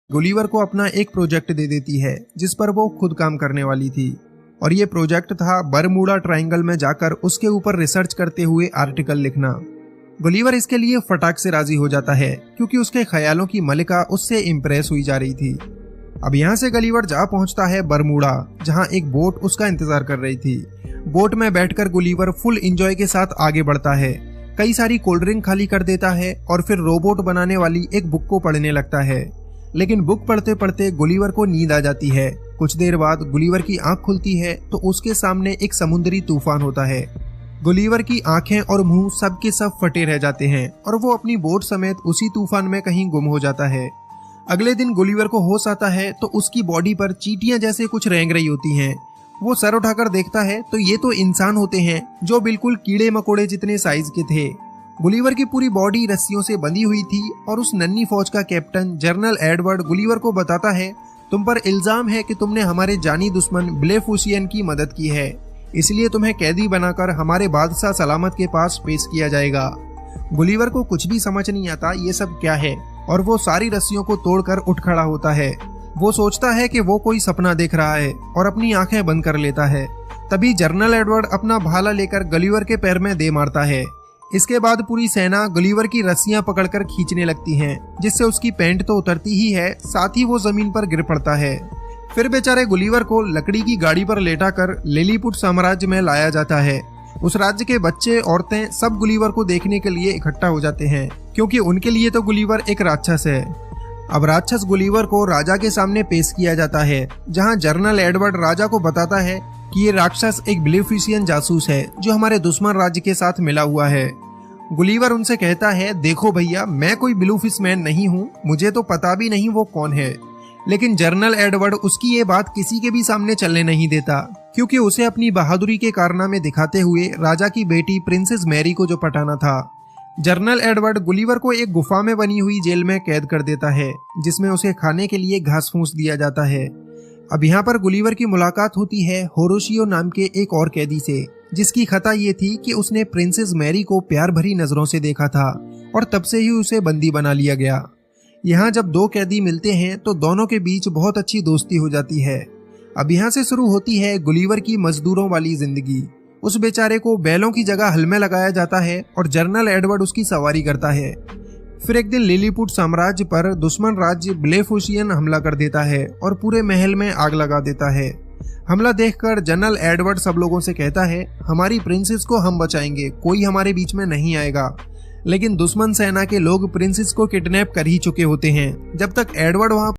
Gulliver को अपना एक प्रोजेक्ट दे देती है जिस पर वो खुद काम करने वाली थी, और ये प्रोजेक्ट था बरमूडा ट्रायंगल में जाकर उसके ऊपर रिसर्च करते हुए आर्टिकल लिखना। गुलिवर इसके लिए फटाक से राजी हो जाता है क्योंकि उसके ख्यालों की मलिका उससे इम्प्रेस हुई जा रही थी। अब यहाँ से गुलिवर जा पहुंचता है बरमूडा, जहाँ एक बोट उसका इंतजार कर रही थी। बोट में बैठकर गुलिवर फुल एंजॉय के साथ आगे बढ़ता है, कई सारी कोल्ड ड्रिंक खाली कर देता है और फिर रोबोट बनाने वाली एक बुक को पढ़ने लगता है। लेकिन बुक पढ़ते पढ़ते गुलिवर को नींद आ जाती है। कुछ देर बाद गुलिवर की आंख खुलती है तो उसके सामने एक समुद्री तूफान होता है। गुलिवर की आंखें और मुंह सब के सब फटे रह जाते हैं और वो अपनी बोट समेत उसी तूफान में कहीं गुम हो जाता है। अगले दिन गुलिवर को होश आता है तो उसकी बॉडी पर चींटियां जैसे कुछ रेंग रही होती हैं। वो सर उठाकर देखता है तो ये तो इंसान होते हैं जो बिल्कुल कीड़े मकोड़े जितने साइज के थे। गुलिवर की पूरी बॉडी रस्सियों से बंधी हुई थी और उस नन्ही फौज का कैप्टन जनरल एडवर्ड गुलिवर को बताता है, तुम पर इल्जाम है कि तुमने हमारे जानी दुश्मन ब्लेफुसियन की मदद की है, इसलिए तुम्हें कैदी बनाकर हमारे बादशाह सलामत के पास पेश किया जाएगा। गुलिवर को कुछ भी समझ नहीं आता ये सब क्या है और वो सारी रस्सियों को तोड़कर उठ खड़ा होता है। वो सोचता है कि वो कोई सपना देख रहा है और अपनी आंखें बंद कर लेता है। तभी जनरल एडवर्ड अपना भाला लेकर गुलिवर के पैर में दे मारता है। इसके बाद पूरी सेना गुलिवर की रस्सियां पकड़कर खींचने लगती हैं, जिससे उसकी पैंट तो उतरती ही है, साथ ही वो जमीन पर गिर पड़ता है। फिर बेचारे गुलिवर को लकड़ी की गाड़ी पर लेटाकर लिलीपुट साम्राज्य में लाया जाता है। उस राज्य के बच्चे औरतें सब गुलिवर को देखने के लिए इकट्ठा हो जाते हैं, क्योंकि उनके लिए तो गुलिवर एक राक्षस है। अब राक्षस गुलिवर को राजा के सामने पेश किया जाता है, जहां जनरल एडवर्ड राजा को बताता है कि ये राक्षस एक ब्लेफिसियन जासूस है जो हमारे दुश्मन राज्य के साथ मिला हुआ है। गुलिवर उनसे कहता है, देखो भैया, मैं कोई ब्लूफिशमैन नहीं हूँ, मुझे तो पता भी नहीं वो कौन है। लेकिन जनरल एडवर्ड उसकी ये बात किसी के भी सामने चलने नहीं देता, क्योंकि उसे अपनी बहादुरी के कारनामे दिखाते हुए राजा की बेटी प्रिंसेस मैरी को जो पटाना था। जनरल एडवर्ड गुलिवर को एक गुफा में बनी हुई जेल में कैद कर देता है, जिसमें उसे खाने के लिए घास फूस दिया जाता है। अब यहाँ पर गुलिवर की मुलाकात होती है होरोशियो नाम के एक और कैदी से, जिसकी खता ये थी कि उसने प्रिंसेस मैरी को प्यार भरी नजरों से देखा था और तब से ही उसे बंदी बना लिया गया। यहाँ जब दो कैदी मिलते हैं तो दोनों के बीच बहुत अच्छी दोस्ती हो जाती है। अब यहाँ से शुरू होती है गुलिवर की मजदूरों वाली जिंदगी। उस बेचारे को बैलों की जगह हल में लगाया जाता है और जनरल एडवर्ड उसकी सवारी करता है। फिर एक दिन लिलीपुट साम्राज्य पर दुश्मन राज्य ब्लेफुसियन हमला कर देता है और पूरे महल में आग लगा देता है। हमला देखकर जनरल एडवर्ड सब लोगों से कहता है, हमारी प्रिंसेस को हम बचाएंगे, कोई हमारे बीच में नहीं आएगा। लेकिन दुश्मन सेना के लोग प्रिंसेस को किडनैप कर ही चुके होते हैं। जब तक एडवर्ड वहां